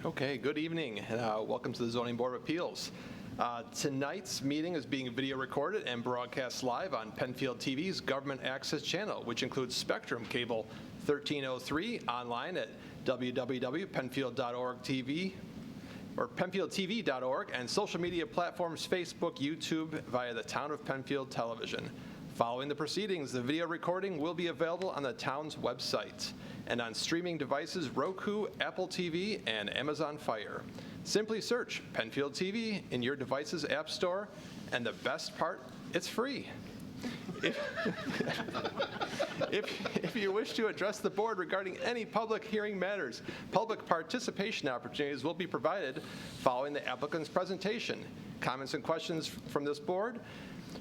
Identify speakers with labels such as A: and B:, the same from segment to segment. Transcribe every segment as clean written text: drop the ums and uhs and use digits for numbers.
A: Okay, good evening, and welcome to the Zoning Board of Appeals. Tonight's meeting is being video recorded and broadcast live on Penfield TV's Government Access Channel, which includes Spectrum Cable 1303, online at www.penfield.org TV or penfieldtv.org, and social media platforms Facebook, YouTube, via the Town of Penfield Television. Following the proceedings, the video recording will be available on the town's website and on streaming devices Roku, Apple TV, and Amazon Fire. Simply search Penfield TV in your device's app store, and the best part, it's free. If you wish to address the board regarding any public hearing matters, public participation opportunities will be provided following the applicant's presentation. Comments and questions from this board.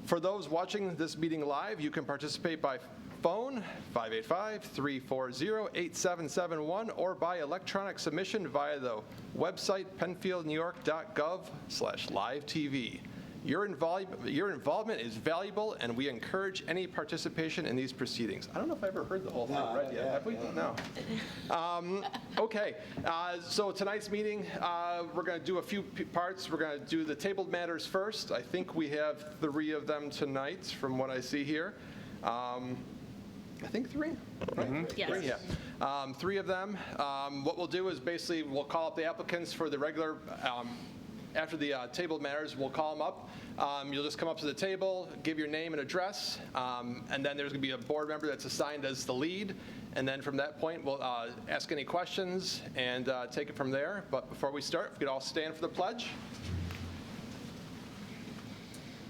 A: For those watching this meeting live, you can participate by phone, 585-340-8771, or by electronic submission via the website penfieldnewyork.gov/live-tv. Your involvement is valuable, and we encourage any participation in these proceedings. I don't know if I ever heard the whole thing read yet. Have we? No. Okay. So tonight's meeting, we're going to do a few parts. We're going to do the tabled matters first. I think we have 3 of them tonight, from what I see here. I think 3. Right?
B: Mm-hmm. Yes.
A: 3, yeah. 3 of them. What we'll do is basically we'll call up the applicants for the regular. After the tabled matters, we'll call them up. You'll just come up to the table, give your name and address, and then there's going to be a board member that's assigned as the lead. And then from that point, we'll ask any questions and take it from there. But before we start, if we could all stand for the pledge.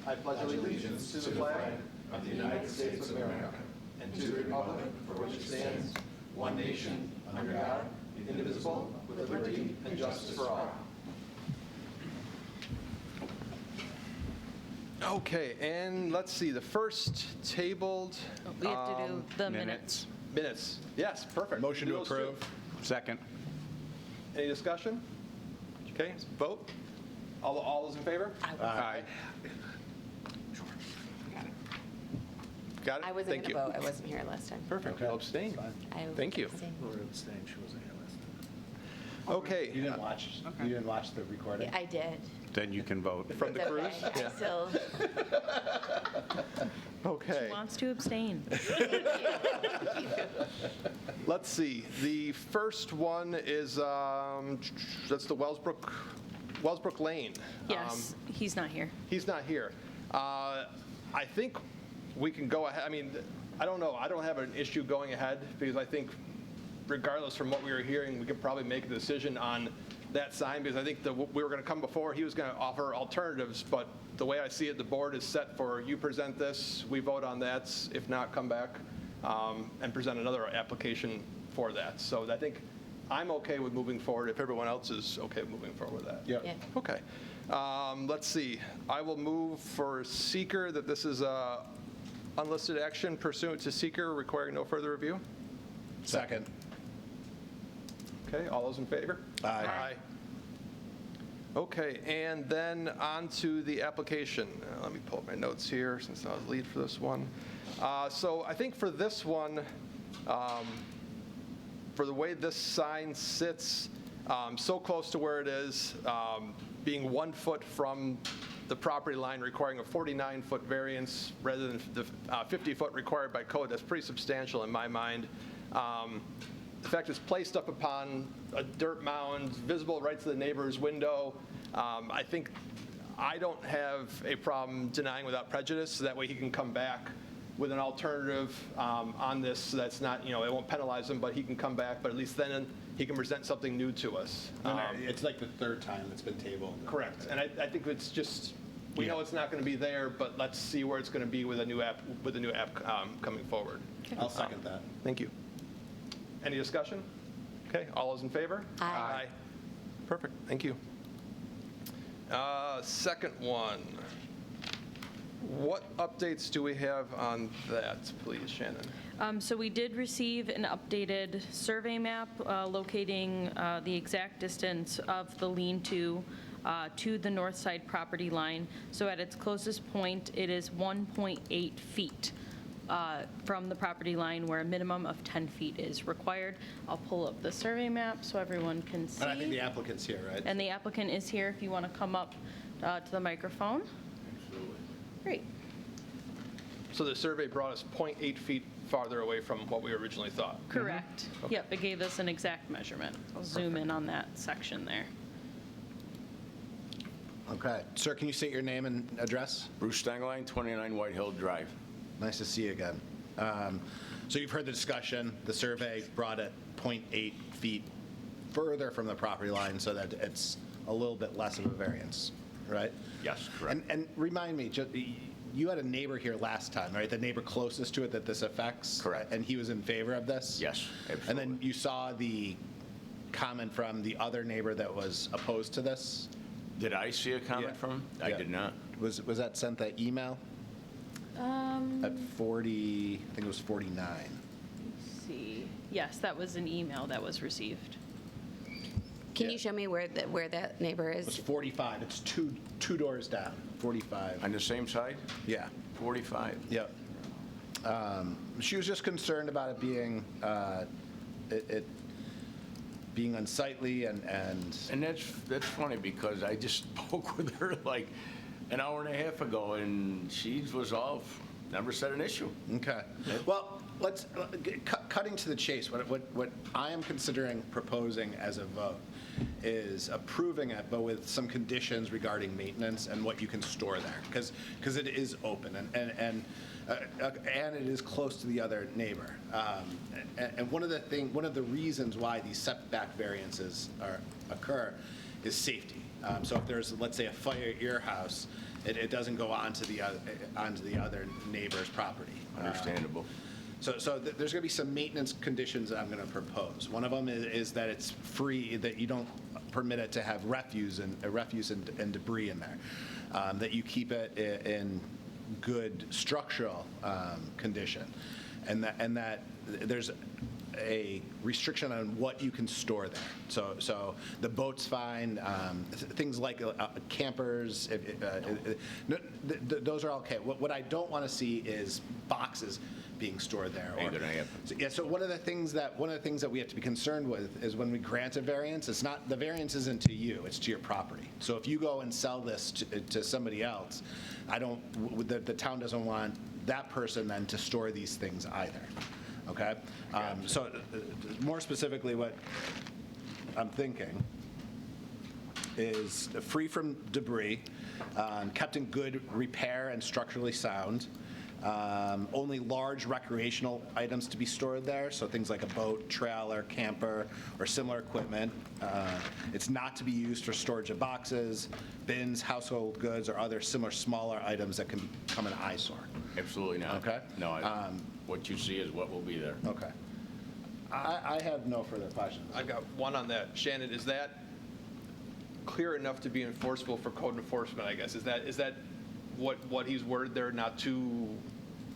A: I pledge allegiance to the flag of the United States of America and to the republic for which it stands, one nation, under God, indivisible, with liberty and justice for all. Okay, and let's see, the first tabled.
B: We have to do the minutes.
A: Minutes, yes, perfect.
C: Motion to approve. Second.
A: Any discussion? Okay, vote. All those in favor?
C: Aye.
A: Got it?
D: I wasn't going to vote. I wasn't here last time.
A: Perfect, I'll abstain. Thank you.
C: Abstain. She wasn't here last time.
A: Okay.
E: You didn't watch. You didn't watch the recording.
D: I did.
C: Then you can vote.
A: From the cruise?
D: Okay.
A: Yeah.
D: I still.
A: Okay.
B: She wants to abstain.
A: Let's see. The first one is, that's the Wellsbrook Lane.
B: Yes, he's not here.
A: He's not here. I think we can go ahead. I mean, I don't know. I don't have an issue going ahead because I think regardless from what we were hearing, we could probably make a decision on that sign because I think we were going to come before. He was going to offer alternatives, but the way I see it, the board is set for you present this, we vote on that. If not, come back and present another application for that. So I think I'm okay with moving forward if everyone else is okay with moving forward with that.
E: Yep.
D: Yeah.
A: Okay. Let's see. I will move for seeker that this is a unlisted action pursuant to seeker requiring no further review.
C: Second.
A: Okay, all those in favor?
C: Aye.
A: Okay, and then on to the application. Let me pull up my notes here since I was lead for this one. So I think for this one, for the way this sign sits, so close to where it is, being 1 foot from the property line requiring a 49-foot variance rather than the 50-foot required by code, that's pretty substantial in my mind. The fact it's placed up upon a dirt mound, visible right to the neighbor's window, I think I don't have a problem denying without prejudice, so that way he can come back with an alternative on this, so that's not, it won't penalize him, but he can come back, but at least then he can present something new to us.
E: It's like the 3rd time it's been tabled.
A: Correct, and I think it's just, we know it's not going to be there, but let's see where it's going to be with a new app coming forward.
E: I'll second that.
A: Thank you. Any discussion? Okay, all those in favor?
D: Aye.
A: Perfect, thank you. Second one. What updates do we have on that, please, Shannon?
B: So we did receive an updated survey map locating the exact distance of the lean-to to the north side property line. So at its closest point, it is 1.8 feet from the property line where a minimum of 10 feet is required. I'll pull up the survey map so everyone can see.
E: And I think the applicant's here, right?
B: And the applicant is here if you want to come up to the microphone. Great.
A: So the survey brought us 0.8 feet farther away from what we originally thought.
B: Correct. Yep, it gave us an exact measurement. I'll zoom in on that section there.
E: Okay. Sir, can you state your name and address?
F: Bruce Stangeline, 29 White Hill Drive.
E: Nice to see you again. So you've heard the discussion. The survey brought it 0.8 feet further from the property line so that it's a little bit less of a variance, right?
F: Yes, correct.
E: And remind me, you had a neighbor here last time, right? The neighbor closest to it that this affects?
F: Correct.
E: And he was in favor of this?
F: Yes,
E: And
F: absolutely.
E: then you saw the comment from the other neighbor that was opposed to this?
F: Did I see a comment
E: Yeah.
F: from him? I
E: Yeah.
F: did not.
E: Was that sent that email at 40, I think it was 49?
B: Let's see. Yes, that was an email that was received.
D: Can
E: Yeah.
D: you show me where that neighbor
E: It was
D: is?
E: 45. It's two doors down, 45.
F: On the same side?
E: Yeah,
F: 45.
E: yep. She was just concerned about it being, it being unsightly and
F: And that's funny because I just spoke with her like an hour and a half ago and she was off, never said an issue.
E: okay. Well, let's, cutting to the chase, what I am considering proposing as a vote is approving it, but with some conditions regarding maintenance and what you can store there, because it is open and it is close to the other neighbor. And one of the reasons why these setback variances occur is safety. So if there's, let's say, a fire at your house, it doesn't go onto the other neighbor's property.
F: Understandable.
E: So there's going to be some maintenance conditions that I'm going to propose. One of them is that it's free, that you don't permit it to have refuse and debris in there, that you keep it in good structural condition, and that there's a restriction on what you can store there. So the boat's fine, things like campers, those are all okay. What I don't want to see is boxes being stored there.
F: Ain't gonna happen.
E: So one of the things that we have to be concerned with is when we grant a variance, it's not, the variance isn't to you, it's to your property. So if you go and sell this to somebody else, the town doesn't want that person then to store these things either. Okay? So more specifically, what I'm thinking is free from debris, kept in good repair and structurally sound, only large recreational items to be stored there, so things like a boat, trailer, camper, or similar equipment. It's not to be used for storage of boxes, bins, household goods, or other similar smaller items that can become an eyesore.
F: Absolutely not.
E: Okay.
F: No, what you see is what will be there.
E: Okay. I have no further questions.
A: I've got one on that. Shannon, is that clear enough to be enforceable for code enforcement, I guess? Is that what he's worded there, not too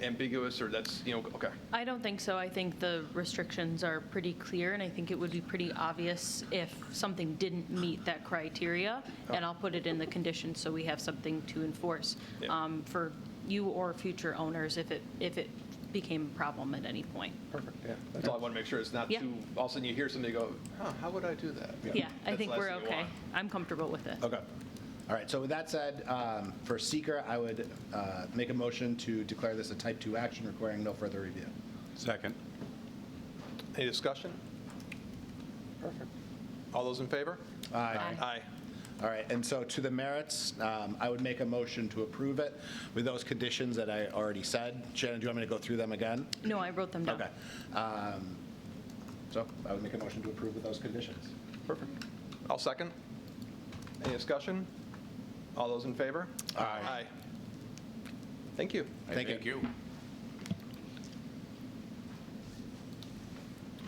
A: ambiguous, or that's, okay.
B: I don't think so. I think the restrictions are pretty clear, and I think it would be pretty obvious if something didn't meet that criteria, and I'll put it in the conditions so we have something to enforce
A: Yeah.
B: for you or future owners if it became a problem at any point.
A: Perfect, yeah. That's all I want to make sure. It's not
B: Yeah.
A: too, all of a sudden you hear somebody go, how would I do that?
B: Yeah, I
A: That's
B: think
A: the last
B: we're
A: thing you
B: okay.
A: want.
B: I'm comfortable with it.
E: Okay. All right, so with that said, for seeker, I would make a motion to declare this a type 2 action requiring no further review.
C: Second.
A: Any discussion? Perfect. All those in favor?
E: Aye.
A: Aye.
E: All right, and so to the merits, I would make a motion to approve it with those conditions that I already said. Shannon, do you want me to go through them again?
B: No, I wrote them down.
E: Okay. So I would make a motion to approve with those conditions.
A: Perfect. I'll second. Any discussion? All those in favor?
E: Aye.
A: Thank you.
E: Thank you.
F: Thank you.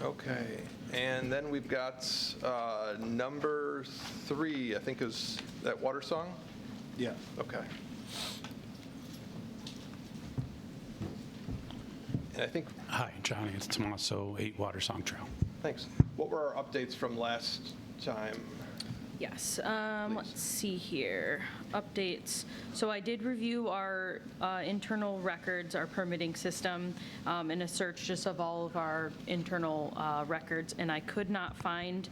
A: Okay, and then we've got number 3, I think is that Watersong?
E: Yeah.
A: Okay. And I think,
G: Hi, Johnny, it's Tommaso, 8 Watersong Trail.
A: thanks. What were our updates from last time?
B: Yes, let's see here, updates. So I did review our internal records, our permitting system, in a search just of all of our internal records, and I could not find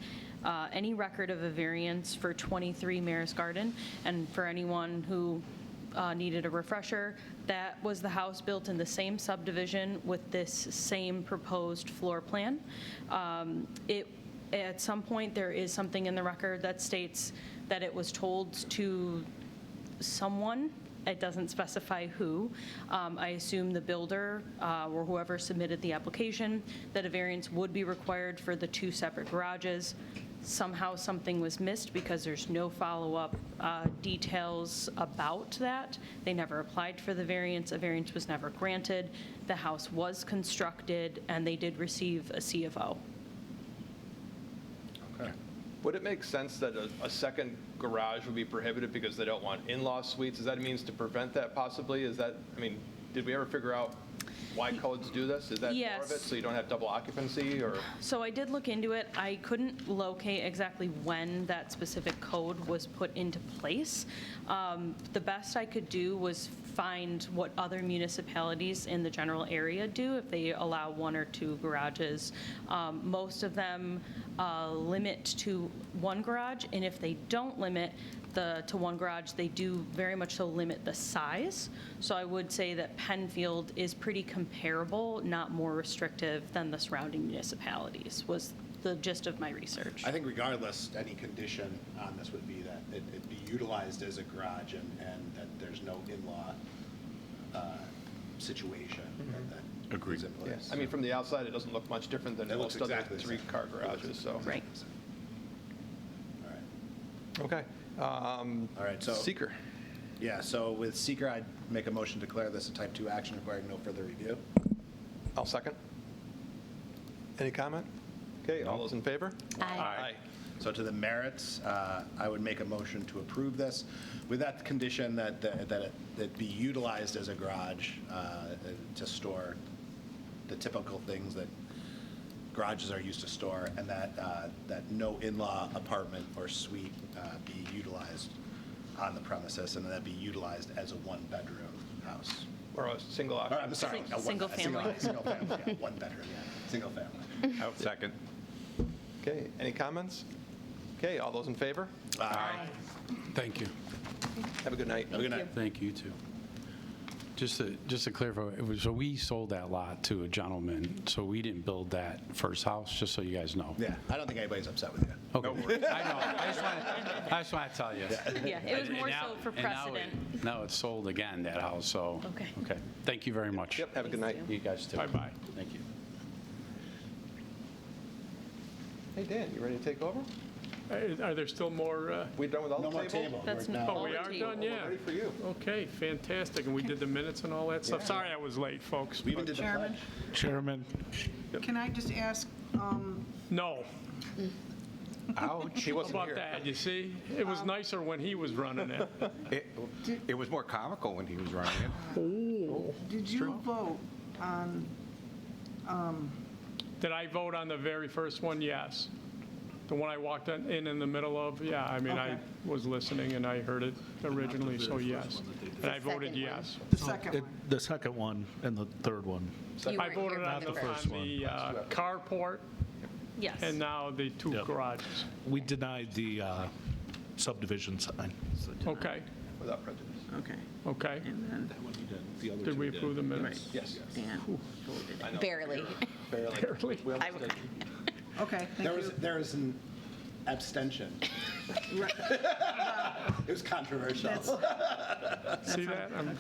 B: any record of a variance for 23 Maris Garden. And for anyone who needed a refresher, that was the house built in the same subdivision with this same proposed floor plan. At some point, there is something in the record that states that it was told to someone. It doesn't specify who. I assume the builder or whoever submitted the application, that a variance would be required for the 2 separate garages. Somehow something was missed because there's no follow-up details about that. They never applied for the variance. A variance was never granted. The house was constructed, and they did receive a CFO.
E: Okay.
A: Would it make sense that a second garage would be prohibited because they don't want in-law suites? Is that a means to prevent that possibly? Is that, I mean, did we ever figure out why codes do this? Is that part of it,
B: Yes.
A: so you don't have double occupancy, or?
B: So I did look into it. I couldn't locate exactly when that specific code was put into place. The best I could do was find what other municipalities in the general area do if they allow 1 or 2 garages. Most of them limit to 1 garage, and if they don't limit to 1 garage, they do very much so limit the size. So I would say that Penfield is pretty comparable, not more restrictive than the surrounding municipalities, was the gist of my research.
E: I think regardless, any condition on this would be that it be utilized as a garage and that there's no in-law situation that
C: Agreed.
E: is in place.
A: I mean, from the outside, it doesn't look much different than
E: It looks
A: most other
E: exactly the same.
A: 3-car garages, so.
B: Right.
E: All right.
A: Okay.
E: All right, so.
A: Seeker.
E: Yeah, so with seeker, I'd make a motion to declare this a type 2 action requiring no further review.
A: I'll second. Any comment? Okay, all those in favor?
D: Aye.
E: So to the merits, I would make a motion to approve this with that condition that it be utilized as a garage to store the typical things that garages are used to store, and that no in-law apartment or suite be utilized on the premises, and that be utilized as a 1-bedroom house.
A: Or a single
E: Or,
A: occupancy?
E: I'm sorry,
B: Single family.
E: Single family, yeah, 1 bedroom, yeah, single family.
C: I'll second.
A: Okay, any comments? Okay, all those in favor?
E: Aye.
G: Thank you.
A: Have a good night.
E: Have a good night.
G: Thank you, too. Just to clarify, so we sold that lot to a gentleman, so we didn't build that first house, just so you guys know.
E: Yeah, I don't think anybody's upset with you.
G: Okay. I know. I just want to tell you.
B: Yeah, it was more
G: And now-
B: so for
G: and now
B: precedent.
G: Now it's sold again, that house, so.
B: Okay.
G: Okay. Thank you very much.
A: Yep, have a good night.
G: You guys too. Bye-bye. Thank you.
A: Hey, Dan, you ready to take over?
H: Are there still more?
A: We done with all
E: No
A: the
E: more
A: table?
E: table.
B: That's
E: We're
B: not-
E: now-
H: Oh, we
B: the
H: are
B: table.
H: done,
A: We're
H: yeah.
A: ready for you.
H: Okay, fantastic. And we did the minutes and all that stuff. Sorry I was late, folks.
E: We even
H: but-
E: did the
I: Chairman,
E: pledge.
G: Chairman.
I: can I just ask,
H: No.
C: Ouch.
A: He
H: How
A: wasn't
H: about
A: here.
H: that? You see? It was nicer when he was running it.
C: It was more comical when he was running it.
I: did you vote on,
H: Did I vote on the very first one? Yes. The one I walked in the middle of? Yeah, I mean, I
I: Okay.
H: was listening and I heard it originally, so yes. And I voted
D: second one.
H: yes.
I: the second one?
J: The second one and the third one.
D: You
H: I
D: weren't here
H: voted
D: for
H: on
D: the
H: the
D: first.
H: carport
B: Yes.
H: and now the 2
J: Yep.
H: garages.
J: We denied the subdivision sign.
H: Okay,
A: Without prejudice.
I: Okay,
H: okay.
I: and then
H: Did we approve the minutes?
A: Yes.
I: Dan voted.
D: Barely.
A: Barely. We almost
D: I-
A: did.
I: Okay, thank you.
E: There was an abstention.
I: Right.
E: It was controversial.
H: See that? I'm-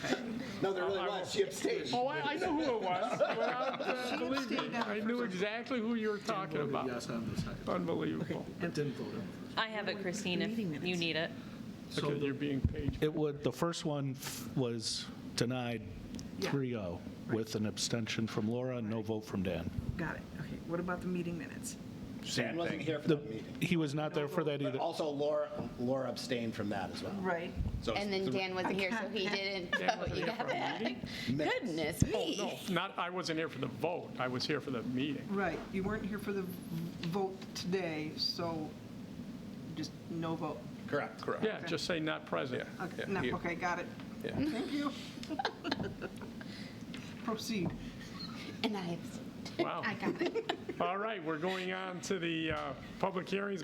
E: No, there really was. She abstained.
H: Oh, I know who it was. Without,
I: She
H: believe me,
I: abstained on the
H: I knew exactly who you were talking about. Unbelievable.
B: I have it, Christine, if you need it.
H: Okay, you're being paid.
J: The first one was denied
I: Yeah.
J: 3-0 with an abstention from Laura and no vote from Dan.
I: Got it. Okay, what about the meeting minutes?
E: Dan wasn't here for
J: The-
E: that meeting.
J: He was not there for that
E: But
J: either.
E: also Laura abstained from that as well.
I: Right.
E: So
D: And then Dan wasn't here, so he didn't
H: Dan
D: vote.
H: wasn't
D: You
H: here
D: got
H: for a
D: that?
H: meeting?
D: Goodness me.
H: No, not, I wasn't here for the vote. I was here for the meeting.
I: Right, you weren't here for the vote today, so just no vote?
E: Correct.
A: Correct.
H: Yeah, just say not present.
I: Okay,
A: Yeah,
I: no,
A: you-
I: okay, got it.
A: Yeah.
I: Thank you. Proceed.
D: And I,
H: Wow.
D: I got it.
H: All right, we're going on to the public hearings.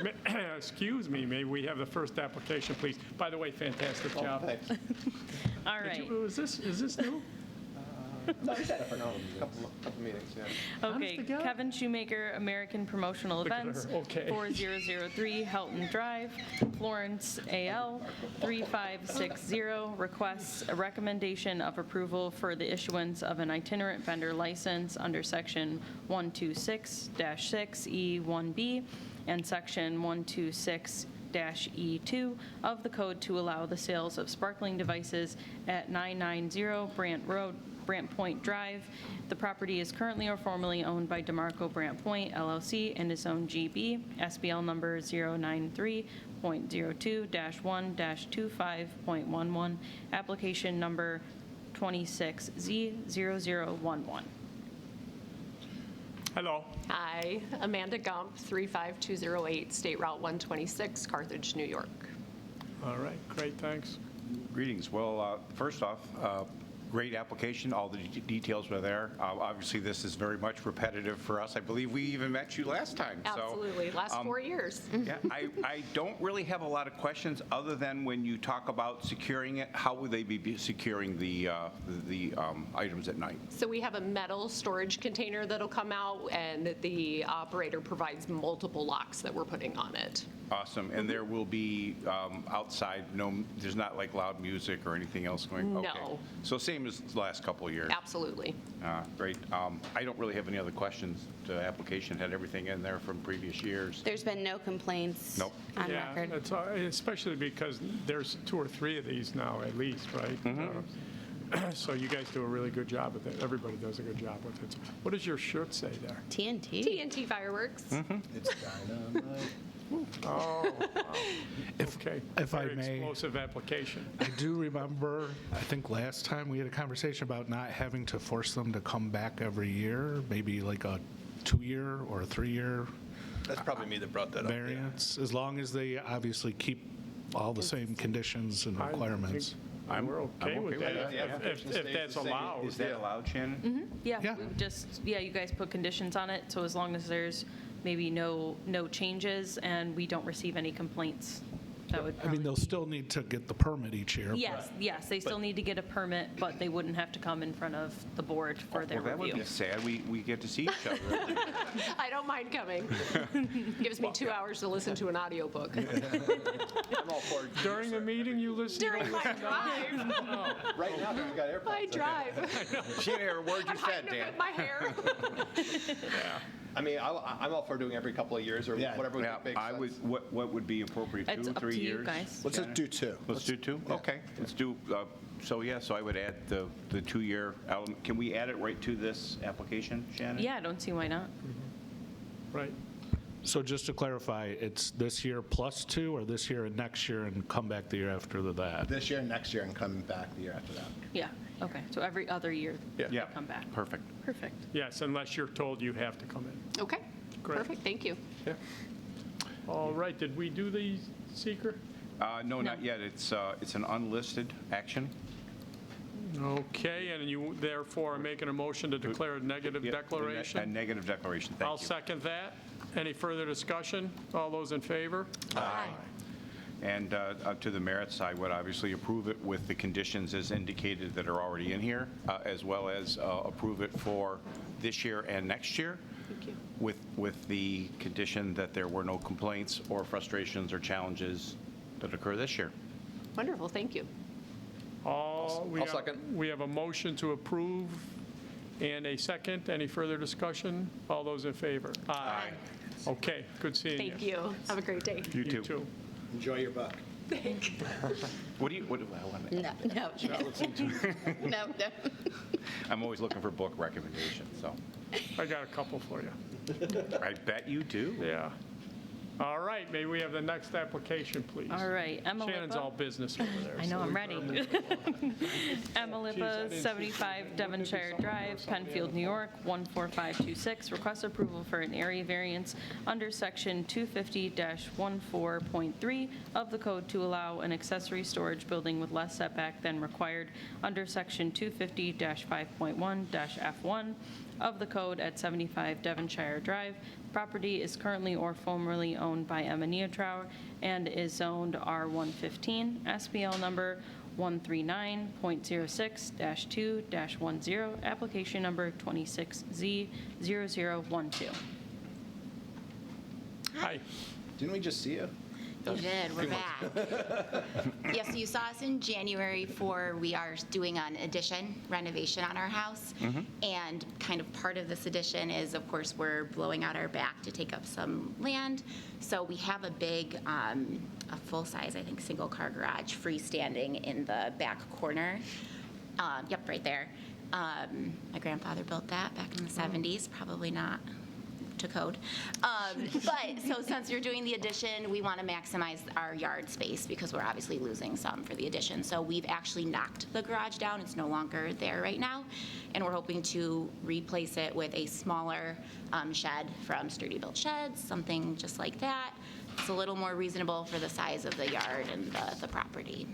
H: Excuse me, may we have the first application, please? By the way, fantastic job.
B: All
H: Did
B: right.
H: you- is this new?
A: No, he's had it for a couple meetings, yeah.
B: Okay,
H: to God.
B: Kevin Shoemaker, American Promotional
H: Look at her,
B: Events,
H: okay.
B: 4003 Helton Drive, Florence, AL, 3560, requests a recommendation of approval for the issuance of an itinerant vendor license under Section 126-6E1B and Section 126-E2 of the code to allow the sales of sparkling devices at 990 Brandt Point Drive. The property is currently or formerly owned by DeMarco Brandt Point LLC and is owned GB, SBL number 093.02-1-25.11, application number 26Z0011.
H: Hello.
K: Hi, Amanda Gump, 35208 State Route 126, Carthage, New York.
H: All right, great, thanks.
C: Greetings. Well, first off, great application. All the details were there. Obviously, this is very much repetitive for us. I believe we even met you last time. so,
K: Absolutely, last 4 years.
C: Yeah, I don't really have a lot of questions other than when you talk about securing it, how would they be securing the items at night?
K: So we have a metal storage container that'll come out, and the operator provides multiple locks that we're putting on it.
C: Awesome. And there will be outside, there's not like loud music or anything else going?
K: No.
C: Okay. So same as the last couple of years?
K: Absolutely.
C: Great. I don't really have any other questions. The application had everything in there from previous years.
D: There's been no complaints
C: Nope.
D: on
H: Yeah,
D: record.
H: it's, especially because there's 2 or 3 of these now at least, right? So you guys do a really good job with it. Everybody does a good job with it. What does your shirt say there?
D: TNT.
K: TNT fireworks.
E: It's dynamite.
H: Oh, wow. Okay.
J: if I
H: Very
J: may-
H: explosive application.
J: I do remember, I think last time we had a conversation about not having to force them to come back every year, maybe like a 2-year or a 3-year
A: That's probably me that brought that up. yeah.
J: variance, as long as they obviously keep all the same conditions and
H: I
J: requirements.
H: think We're okay with that,
A: that. Yeah,
H: if that's allowed.
C: Is that allowed, Shannon?
B: Yeah,
J: Yeah.
B: we just, you guys put conditions on it, so as long as there's maybe no changes and we don't receive any complaints, that would
J: I
B: probably
J: mean, they'll
B: be-
J: still need to get the permit each year.
B: Yes, they still need to get a permit, but they wouldn't have to come in front of the board for their
C: Well, that would
B: review.
C: be sad. We get to see each other.
K: I don't mind coming. Gives me 2 hours to listen to an audiobook.
A: I'm all for it.
H: During the meeting, you listen to
K: During my drive.
A: Right now, we've got AirPods.
K: My drive.
C: Shannon, a word you
K: I'm
C: said,
K: hiding
C: Dan.
K: with my hair.
A: I mean, I'm all for doing every couple of years or
E: Yeah.
A: whatever
C: Yeah,
A: makes
C: I would,
A: sense.
C: what would be appropriate,
B: It's
C: 2 or
B: up
C: 3
B: to you
C: years?
B: guys.
E: Let's just do 2.
C: Let's do 2? Okay, let's do, so I would add the 2-year element. Can we add it right to this application, Shannon?
B: Yeah, I don't see why not.
H: Right.
J: So just to clarify, it's this year plus 2, or this year and next year and come back the year after that?
E: This year, next year, and come back the year after that.
B: Yeah, okay, so every other year
A: Yeah.
B: they
C: Yeah,
B: come back.
C: perfect.
B: Perfect.
H: Yes, unless you're told you have to come in.
K: Okay,
H: Great.
K: perfect, thank you.
H: All right, did we do the seeker?
C: No, not yet. It's an unlisted action.
H: Okay, and you therefore are making a motion to declare a negative
C: Yep, A
H: declaration?
C: negative declaration,
H: I'll
C: thank you.
H: second that. Any further discussion? All those in favor?
K: Aye.
C: And to the merits, I would obviously approve it with the conditions as indicated that are already in here, as well as approve it for this year and next year.
K: Thank you.
C: With the condition that there were no complaints or frustrations or challenges that occur this year.
K: Wonderful, thank you.
H: All,
A: I'll second.
H: We have a motion to approve and a second. Any further discussion? All those in favor? Aye. Okay, good seeing you.
K: Thank you. Have a great day.
C: You
H: You
C: too.
H: too.
E: Enjoy your buck.
C: What do you, what do I want to?
D: No, no. No.
C: I'm always looking for book recommendations, so.
H: I got a couple for you.
C: I bet you do.
H: Yeah. All right, may we have the next application, please?
B: All right, Emma
H: Shannon's
B: Lippa.
H: all business over there.
B: I know,
H: so
B: I'm
H: we
B: ready. Emma
H: Geez, I
B: Lippa,
H: didn't see
B: 75 Devonshire Drive, Penfield, New York, 14526. Request approval for an area variance under section 250-14.3 of the code to allow an accessory storage building with less setback than required under section 250-5.1-F1 of the code at 75 Devonshire Drive. Property is currently or formerly owned by Emma Neotrower and is zoned R115, SBL number 139.06-2-10, application number 26Z0012.
H: Hi.
E: Didn't we just see you?
D: You did, we're back. Yes, you saw us in January we are doing an addition renovation on our house. And kind of part of this addition is, of course, we're blowing out our back to take up some land. So we have a big, a full-size, I think, single-car garage freestanding in the back corner. Yep, right there. My grandfather built that back in the 70s, probably not to code. But so since you're doing the addition, we want to maximize our yard space because we're obviously losing some for the addition. So we've actually knocked the garage down. It's no longer there right now. And we're hoping to replace it with a smaller shed from Sturdy Built Sheds, something just like that. It's a little more reasonable for the size of the yard and the property.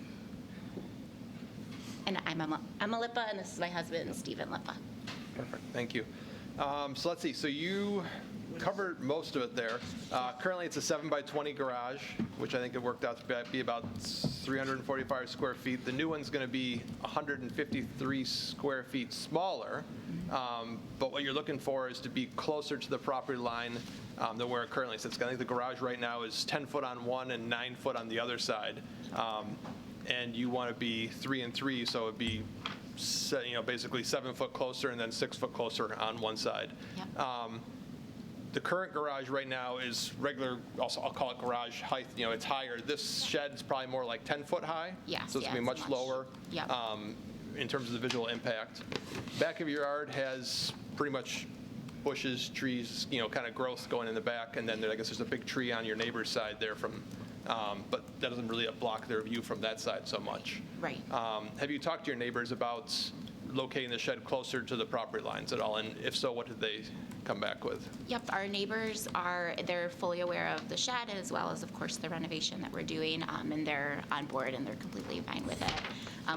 D: And I'm Emma Lippa, and this is my husband, Stephen Lippa.
A: Perfect, thank you. So let's see, so you covered most of it there. Currently, it's a 7x20 garage, which I think it worked out to be about 345 square feet. The new one's going to be 153 square feet smaller, but what you're looking for is to be closer to the property line than where it currently sits. I think the garage right now is 10 foot on one and 9 foot on the other side, and you want to be 3 and 3, so it'd be basically 7 foot closer and then 6 foot closer on one side.
D: Yep.
A: The current garage right now is regular, also I'll call it garage height, it's higher. This shed's probably more like 10 foot high.
D: Yes,
A: So it's
D: yeah,
A: gonna be
D: it's
A: much
D: much-
A: lower.
D: Yep.
A: In terms of the visual impact. Back of your yard has pretty much bushes, trees, kind of growth going in the back, and then I guess there's a big tree on your neighbor's side there but that doesn't really block their view from that side so much.
D: Right.
A: Have you talked to your neighbors about locating the shed closer to the property lines at all? And if so, what did they come back with?
D: Yep, our neighbors they're fully aware of the shed as well as, of course, the renovation that we're doing, and they're on board and they're completely fine with it.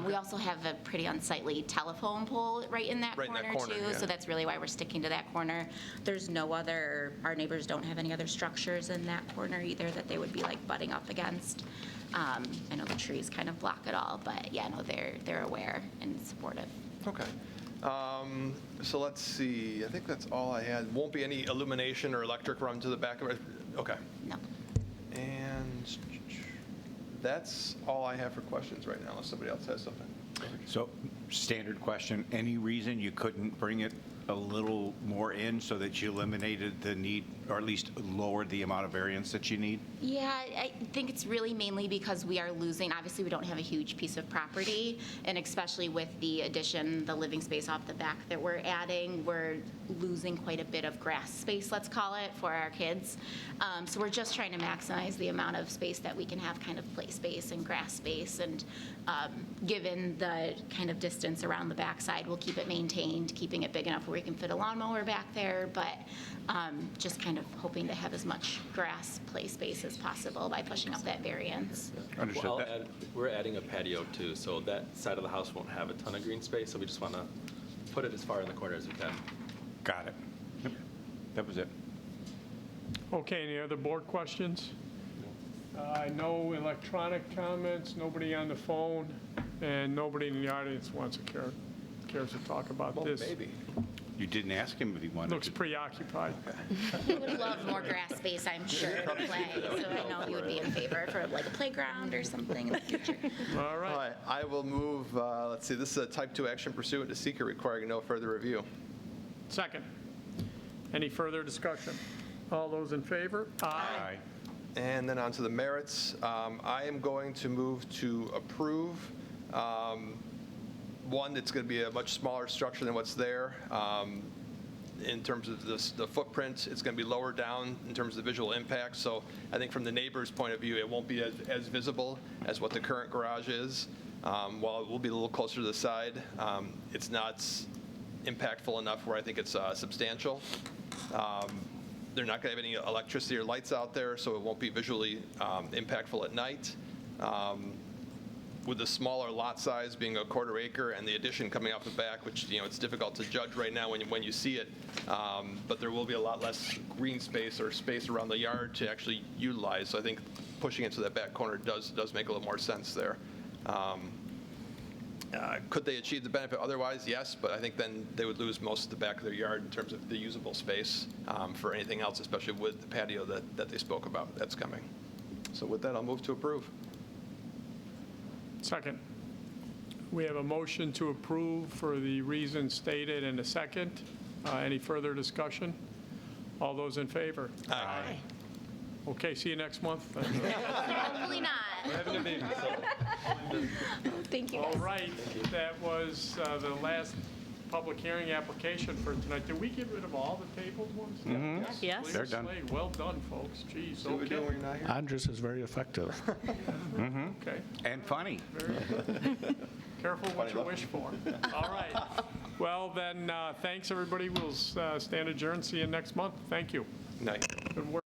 D: We also have a pretty unsightly telephone pole right in that corner too,
A: yeah.
D: so that's really why we're sticking to that corner. There's our neighbors don't have any other structures in that corner either that they would be like butting up against. I know the trees kind of block it all, but yeah, no, they're aware and supportive.
A: Okay. So let's see. I think that's all I had. Won't be any illumination or electric run to the back of it? Okay.
D: No.
A: And that's all I have for questions right now, unless somebody else has something.
C: So, standard question, any reason you couldn't bring it a little more in so that you eliminated the need, or at least lowered the amount of variance that you need?
D: Yeah, I think it's really mainly because we are losing, obviously we don't have a huge piece of property, and especially with the addition, the living space off the back that we're adding, we're losing quite a bit of grass space, let's call it, for our kids. So we're just trying to maximize the amount of space that we can have, kind of play space and grass space, and given the kind of distance around the backside, we'll keep it maintained, keeping it big enough where we can fit a lawnmower back there, but just kind of hoping to have as much grass play space as possible by pushing up that variance.
C: Understood.
L: Well, we're adding a patio too, so that side of the house won't have a ton of green space, so we just want to put it as far in the corner as we can.
C: Got it. Yep. That was it.
H: Okay, any other board questions? No electronic comments, nobody on the phone, and nobody in the audience cares to talk about this.
A: Maybe.
C: You didn't ask him if he wanted
H: Looks
C: to.
H: preoccupied.
D: He would love more grass space, I'm sure, to play, so I know he would be in favor for like a playground or something in the future.
H: All
A: All
H: right.
A: right, I will move, let's see, this is a type 2 action pursuant to seeker requiring no further review.
H: Second. Any further discussion? All those in favor?
C: Aye.
A: And then on to the merits. I am going to move to approve. One, it's going to be a much smaller structure than what's there. in terms of the footprint. It's going to be lower down in terms of the visual impact. So I think from the neighbor's point of view, it won't be as visible as what the current garage is. While it will be a little closer to the side, it's not impactful enough where I think it's substantial. They're not going to have any electricity or lights out there, so it won't be visually impactful at night. With the smaller lot size being a 1/4 acre and the addition coming off the back, which, it's difficult to judge right now when you see it, but there will be a lot less green space or space around the yard to actually utilize. So I think pushing into that back corner does make a little more sense there. Could they achieve the benefit otherwise? Yes, but I think then they would lose most of the back of their yard in terms of the usable space for anything else, especially with the patio that they spoke about that's coming. So with that, I'll move to approve.
H: Second. We have a motion to approve for the reasons stated and a second. Any further discussion? All those in favor?
A: Aye.
H: Okay, see you next month.
D: Hopefully not. Thank you.
H: All right, that was the last public hearing application for tonight. Did we get rid of all the tabled ones?
B: Yes.
H: Clean
C: They're done.
H: slate. Well done, folks. Geez,
A: See what we're doing when
H: okay.
A: you're not here?
J: Andris is very effective.
H: Okay,
C: And funny.
H: very good. Careful what you wish for. All right. Well, then, thanks, everybody. We'll stand adjourned. See you next month. Thank you.
A: Night.
H: Good work.